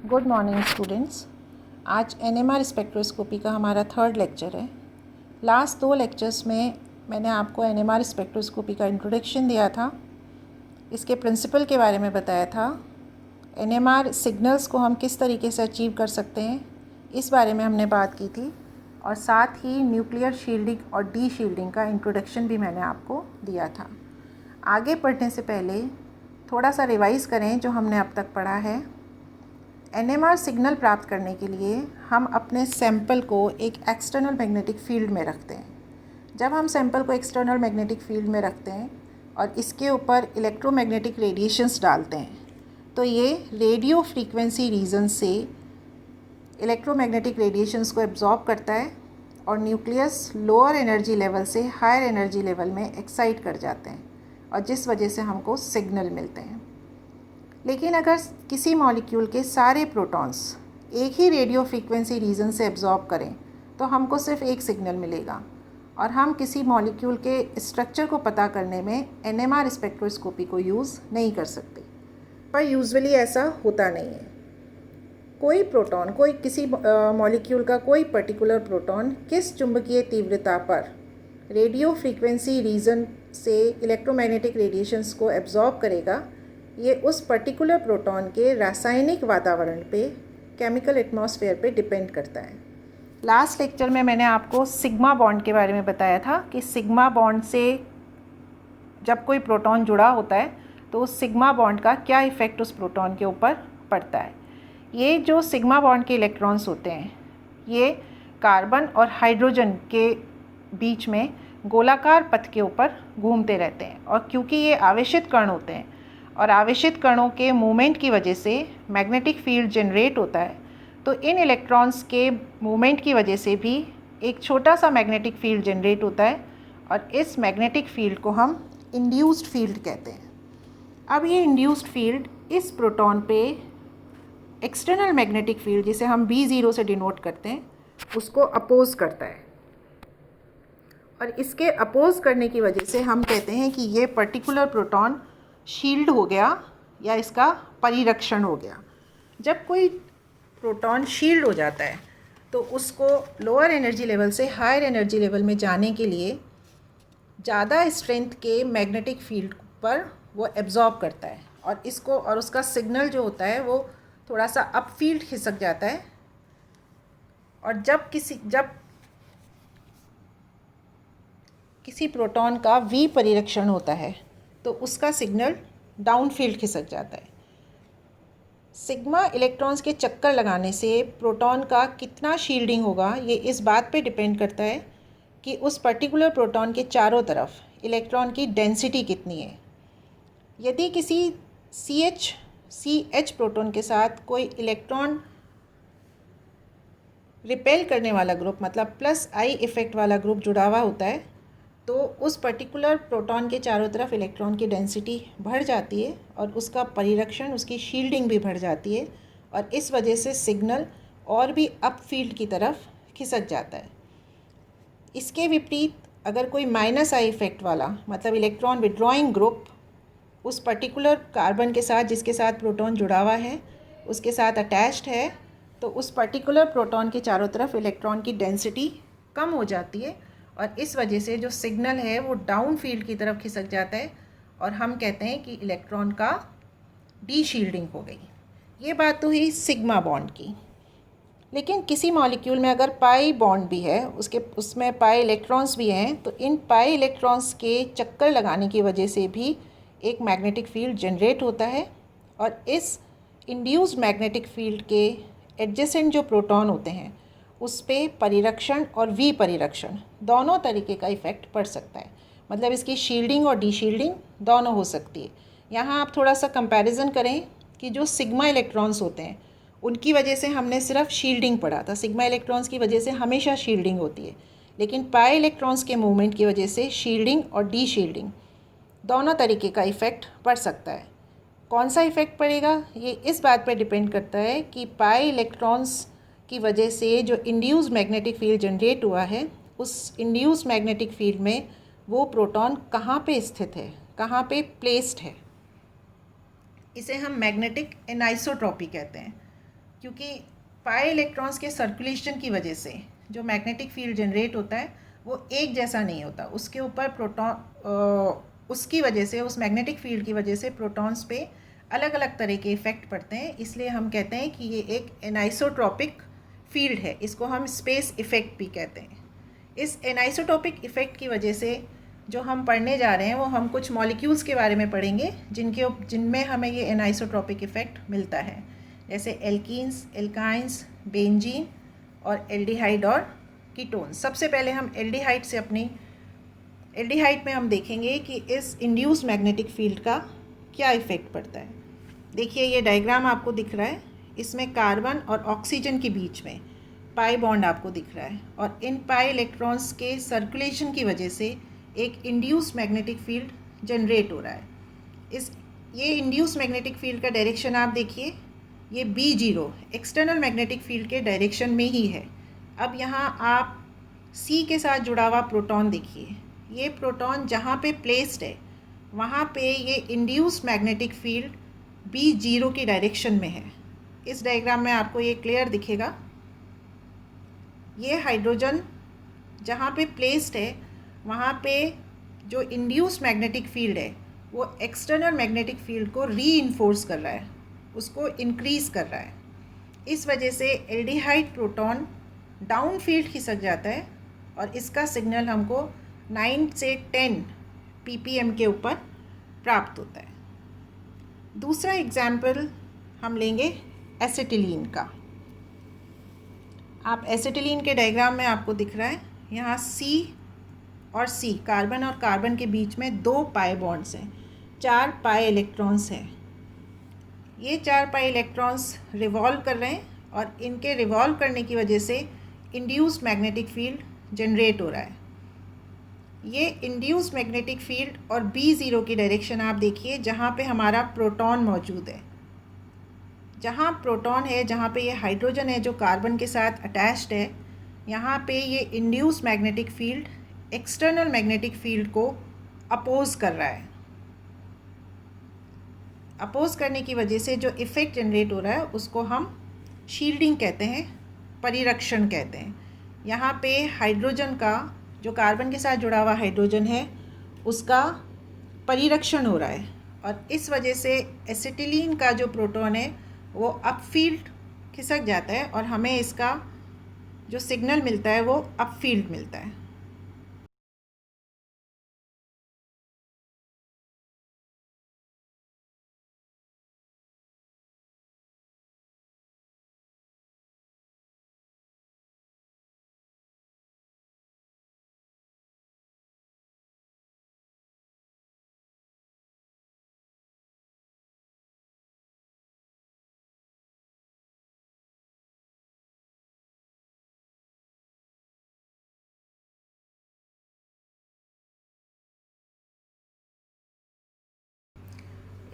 Good morning students. आज NMR spectroscopy का हमारा थर्ड लेक्चर है। लास्ट दो लेक्चर्स में मैंने आपको एनएमआर स्पेक्ट्रोस्कोपी का इंट्रोडक्शन दिया था, इसके प्रिंसिपल के बारे में बताया था, एनएमआर सिग्नल्स को हम किस तरीके से अचीव कर सकते हैं इस बारे में हमने बात की थी, और साथ ही न्यूक्लियर शील्डिंग और डी शील्डिंग का इंट्रोडक्शन भी मैंने आपको दिया था। आगे पढ़ने से पहले थोड़ा सा रिवाइज़ करें जो हमने अब तक पढ़ा है। एनएमआर सिग्नल प्राप्त करने के लिए हम अपने सैंपल को एक एक्सटर्नल मैग्नेटिक फील्ड में रखते हैं। जब हम सैंपल को एक्सटर्नल मैग्नेटिक फील्ड में रखते हैं और इसके ऊपर इलेक्ट्रोमैग्नेटिक रेडिएशंस डालते हैं, तो ये रेडियो फ्रीक्वेंसी रीजन से इलेक्ट्रोमैग्नेटिक रेडिएशंस को एब्जॉर्ब करता है और न्यूक्लियस लोअर एनर्जी लेवल से हायर एनर्जी लेवल में एक्साइट कर जाते हैं, और जिस वजह से हमको सिग्नल मिलते हैं। लेकिन अगर किसी मॉलिक्यूल के सारे प्रोटॉन्स एक ही रेडियो फ्रीक्वेंसी रीजन से एब्जॉर्ब करें तो हमको सिर्फ एक सिग्नल मिलेगा, और हम किसी मॉलिक्यूल के स्ट्रक्चर को पता करने में एनएमआर स्पेक्ट्रोस्कोपी को यूज़ नहीं कर सकते। पर यूजुअली ऐसा होता नहीं है। कोई प्रोटॉन, कोई किसी मॉलिक्यूल का कोई पर्टिकुलर प्रोटॉन किस चुंबकीय तीव्रता पर रेडियो फ्रीक्वेंसी रीजन से इलेक्ट्रोमैग्नेटिक रेडिएशंस को एब्जॉर्ब करेगा, ये उस पर्टिकुलर प्रोटॉन के रासायनिक वातावरण पे, केमिकल एटमॉस्फेयर पे डिपेंड करता है। लास्ट लेक्चर में मैंने आपको सिग्मा बॉन्ड के बारे में बताया था कि सिग्मा बॉन्ड से जब कोई प्रोटॉन जुड़ा होता है तो उस सिग्मा बॉन्ड का क्या इफ़ेक्ट उस प्रोटॉन के ऊपर पड़ता है। ये जो सिग्मा बॉन्ड के इलेक्ट्रॉन्स होते हैं, ये कार्बन और हाइड्रोजन के बीच में गोलाकार पथ के ऊपर घूमते रहते हैं, और क्योंकि ये आवेशित कण होते हैं और आवेशित कणों के मूवमेंट की वजह से मैग्नेटिक फील्ड जनरेट होता है, तो इन इलेक्ट्रॉन्स के मूवमेंट की वजह से भी एक छोटा सा मैग्नेटिक फील्ड जनरेट होता है, और इस मैग्नेटिक फील्ड को हम इंड्यूस्ड फील्ड कहते हैं। अब ये इंड्यूस्ड फील्ड इस प्रोटॉन पे एक्सटर्नल मैग्नेटिक फील्ड, जिसे हम B0 से डिनोट करते हैं, उसको अपोज करता है, और इसके अपोज करने की वजह से हम कहते हैं कि ये पर्टिकुलर प्रोटॉन शील्ड हो गया या इसका परिरक्षण हो गया। जब कोई प्रोटॉन शील्ड हो जाता है तो उसको लोअर एनर्जी लेवल से हायर एनर्जी लेवल में जाने के लिए ज़्यादा स्ट्रेंथ के मैग्नेटिक फील्ड पर वो एब्जॉर्ब करता है, और इसको और उसका सिग्नल जो होता है वो थोड़ा सा अप फील्ड खिसक जाता है, और जब किसी प्रोटॉन का वी परिरक्षण होता है तो उसका सिग्नल डाउन फील्ड खिसक जाता है। सिग्मा इलेक्ट्रॉन्स के चक्कर लगाने से प्रोटॉन का कितना शील्डिंग होगा, ये इस बात पे डिपेंड करता है कि उस पर्टिकुलर प्रोटॉन के चारों तरफ इलेक्ट्रॉन की डेंसिटी कितनी है। यदि किसी CH प्रोटॉन के साथ कोई इलेक्ट्रॉन रिपेल करने वाला ग्रुप, मतलब +I इफ़ेक्ट वाला ग्रुप जुड़ा हुआ होता है, तो उस पर्टिकुलर प्रोटॉन के चारों तरफ इलेक्ट्रॉन की डेंसिटी बढ़ जाती है और उसका परिरक्षण, उसकी शील्डिंग भी बढ़ जाती है, और इस वजह से सिग्नल और भी अप फील्ड की तरफ खिसक जाता है। इसके विपरीत अगर कोई -I इफ़ेक्ट वाला, मतलब इलेक्ट्रॉन विड्रॉइंग ग्रुप उस पर्टिकुलर कार्बन के साथ, जिसके साथ प्रोटॉन जुड़ा हुआ है, उसके साथ अटैच्ड है, तो उस पर्टिकुलर प्रोटॉन के चारों तरफ इलेक्ट्रॉन की डेंसिटी कम हो जाती है, और इस वजह से जो सिग्नल है वो डाउन फील्ड की तरफ खिसक जाता है, और हम कहते हैं कि इलेक्ट्रॉन का डी शील्डिंग हो गई। ये बात तो हुई सिग्मा बॉन्ड की। लेकिन किसी मॉलिक्यूल में अगर पाई बॉन्ड भी है, उसमें पाई इलेक्ट्रॉन्स भी हैं, तो इन पाई इलेक्ट्रॉन्स के चक्कर लगाने की वजह से भी एक मैग्नेटिक फील्ड जनरेट होता है, और इस इंड्यूस्ड मैग्नेटिक फील्ड के एडजेसेंट जो प्रोटॉन होते हैं उस पर परिरक्षण और वी परिरक्षण दोनों तरीके का इफ़ेक्ट पड़ सकता है। मतलब इसकी शील्डिंग और डी शील्डिंग दोनों हो सकती है। यहाँ आप थोड़ा सा कंपैरिजन करें कि जो सिग्मा इलेक्ट्रॉन्स होते हैं उनकी वजह से हमने सिर्फ शील्डिंग पढ़ा था, सिग्मा इलेक्ट्रॉन्स की वजह से हमेशा शील्डिंग होती है, लेकिन पाई इलेक्ट्रॉन्स के मूवमेंट की वजह से शील्डिंग और डी शील्डिंग दोनों तरीके का इफ़ेक्ट पड़ सकता है। कौन सा इफ़ेक्ट पड़ेगा, ये इस बात पर डिपेंड करता है कि पाई इलेक्ट्रॉन्स की वजह से जो इंड्यूस्ड मैग्नेटिक फील्ड जनरेट हुआ है, उस इंड्यूस्ड मैग्नेटिक फील्ड में वो प्रोटॉन कहाँ पे स्थित है, कहाँ पे प्लेस्ड है। इसे हम मैग्नेटिक एनाइसोट्रॉपी कहते हैं। क्योंकि पाई इलेक्ट्रॉन्स के सर्कुलेशन की वजह से जो मैग्नेटिक फील्ड जनरेट होता है वो एक जैसा नहीं होता, उसके ऊपर उसकी वजह से, उस मैग्नेटिक फील्ड की वजह से प्रोटॉन्स पे अलग अलग तरह के इफ़ेक्ट पड़ते हैं। इसलिए हम कहते हैं कि ये एक एनाइसोट्रॉपिक फील्ड है, इसको हम स्पेस इफ़ेक्ट भी कहते हैं। इस एनाइसोट्रॉपिक इफ़ेक्ट की वजह से जो हम पढ़ने जा रहे हैं वो हम कुछ मॉलिक्यूल्स के बारे में पढ़ेंगे जिनमें हमें ये एनाइसोट्रॉपिक इफ़ेक्ट मिलता है, जैसे एल्कीन्स, एल्काइंस, बेंजीन और एल्डिहाइड और कीटोन। सबसे पहले हम एल्डिहाइड में हम देखेंगे कि इस इंड्यूस मैग्नेटिक फील्ड का क्या इफ़ेक्ट पड़ता है। देखिए ये डायग्राम आपको दिख रहा है, इसमें कार्बन और ऑक्सीजन के बीच में पाई बॉन्ड आपको दिख रहा है और इन पाई इलेक्ट्रॉन्स के सर्कुलेशन की वजह से एक इंड्यूस मैग्नेटिक फील्ड जनरेट हो रहा है। ये इंड्यूस मैग्नेटिक फील्ड का डायरेक्शन आप देखिए, ये B0 एक्सटर्नल मैग्नेटिक फील्ड के डायरेक्शन में ही है। अब यहाँ आप C के साथ जुड़ा हुआ प्रोटॉन देखिए, ये प्रोटॉन जहाँ पे प्लेस्ड है वहाँ पे ये इंड्यूस मैग्नेटिक फील्ड B0 की डायरेक्शन में है। इस डायग्राम में आपको ये क्लियर दिखेगा। ये हाइड्रोजन जहाँ पे प्लेस्ड है वहाँ पे जो इंड्यूस मैग्नेटिक फील्ड है वो एक्सटर्नल मैग्नेटिक फील्ड को रीइंफोर्स कर रहा है, उसको इंक्रीज़ कर रहा है। इस वजह से एल्डिहाइड प्रोटॉन डाउन फील्ड खिसक जाता है और इसका सिग्नल हमको 9 से 10 ppm के ऊपर प्राप्त होता है। दूसरा एग्जाम्पल हम लेंगे एसिटिलीन का। आप एसिटिलीन के डायग्राम में आपको दिख रहा है, यहाँ C और C, कार्बन और कार्बन के बीच में 2 पाई बॉन्ड्स हैं, 4 पाई इलेक्ट्रॉन्स हैं। ये 4 पाई इलेक्ट्रॉन्स रिवॉल्व कर रहे हैं और इनके रिवॉल्व करने की वजह से इंड्यूस्ड मैग्नेटिक फील्ड जनरेट हो रहा है। ये इंड्यूस्ड मैग्नेटिक फील्ड और B0 की डायरेक्शन आप देखिए, जहाँ पे हमारा प्रोटॉन मौजूद है। जहाँ प्रोटॉन है, जहाँ पे ये हाइड्रोजन है जो कार्बन के साथ अटैच्ड है, यहाँ पे ये induced magnetic field external magnetic field को अपोज कर रहा है। अपोज करने की वजह से जो इफ़ेक्ट जनरेट हो रहा है उसको हम शील्डिंग कहते हैं, परिरक्षण कहते हैं। यहाँ पे हाइड्रोजन का, जो कार्बन के साथ जुड़ा हुआ हाइड्रोजन है, उसका परिरक्षण हो रहा है और इस वजह से एसिटिलीन का जो प्रोटॉन है वो अप फील्ड खिसक जाता है और हमें इसका जो सिग्नल मिलता है वो अप फील्ड मिलता है।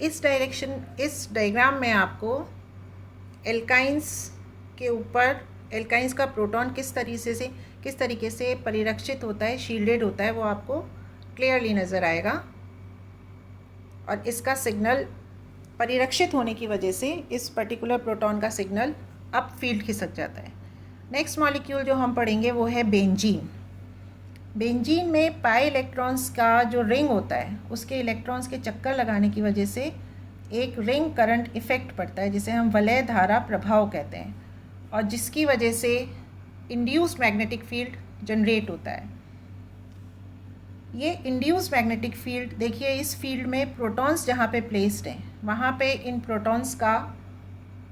इस डायग्राम में आपको एल्काइंस के ऊपर, एल्काइंस का प्रोटॉन किस तरीके से परिरक्षित होता है, शील्डेड होता है, वो आपको क्लियरली नज़र आएगा और इसका सिग्नल परिरक्षित होने की वजह से इस पर्टिकुलर प्रोटॉन का सिग्नल अप फील्ड खिसक जाता है। नेक्स्ट मॉलिक्यूल जो हम पढ़ेंगे वो है बेंजीन। बेंजीन में पाई इलेक्ट्रॉन्स का जो रिंग होता है उसके इलेक्ट्रॉन्स के चक्कर लगाने की वजह से एक रिंग करंट इफ़ेक्ट पड़ता है, जिसे हम वलय धारा प्रभाव कहते हैं, और जिसकी वजह से इंड्यूस्ड मैग्नेटिक फील्ड जनरेट होता है। ये इंड्यूस्ड मैग्नेटिक फील्ड देखिए, इस फील्ड में प्रोटॉन्स जहाँ पे प्लेस्ड हैं वहाँ पे इन प्रोटॉन्स का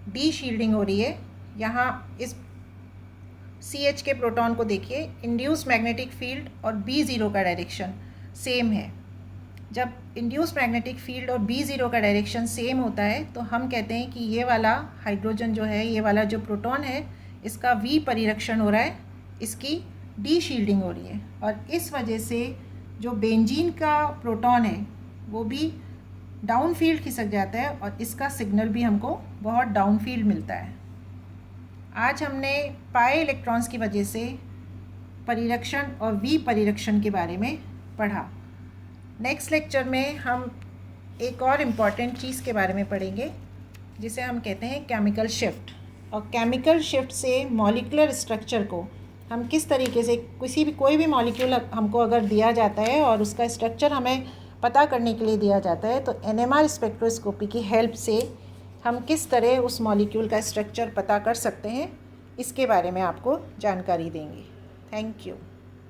डी शील्डिंग हो रही है। यहाँ इस CH के प्रोटॉन को देखिए, इंड्यूस्ड मैग्नेटिक फील्ड और B0 का डायरेक्शन सेम है। जब इंड्यूस्ड मैग्नेटिक फील्ड और B0 का डायरेक्शन सेम होता है तो हम कहते हैं कि ये वाला हाइड्रोजन जो है, ये वाला जो प्रोटॉन है, इसका V परिरक्षण हो रहा है, इसकी D शील्डिंग हो रही है और इस वजह से जो बेंजीन का प्रोटॉन है वो भी डाउन फील्ड खिसक जाता है और इसका सिग्नल भी हमको बहुत डाउन फील्ड मिलता है। आज हमने पाई इलेक्ट्रॉन्स की वजह से परिरक्षण और V परिरक्षण के बारे में पढ़ा। नेक्स्ट लेक्चर में हम एक और इम्पॉर्टेंट चीज़ के बारे में पढ़ेंगे जिसे हम कहते हैं केमिकल शिफ्ट। और केमिकल शिफ्ट से मॉलिक्यूलर स्ट्रक्चर को हम किस तरीके से कोई भी मॉलिक्यूल हमको अगर दिया जाता है और उसका स्ट्रक्चर हमें पता करने के लिए दिया जाता है, तो NMR स्पेक्ट्रोस्कोपी की हेल्प से हम किस तरह उस मॉलिक्यूल का स्ट्रक्चर पता कर सकते हैं, इसके बारे में आपको जानकारी देंगे। Thank you.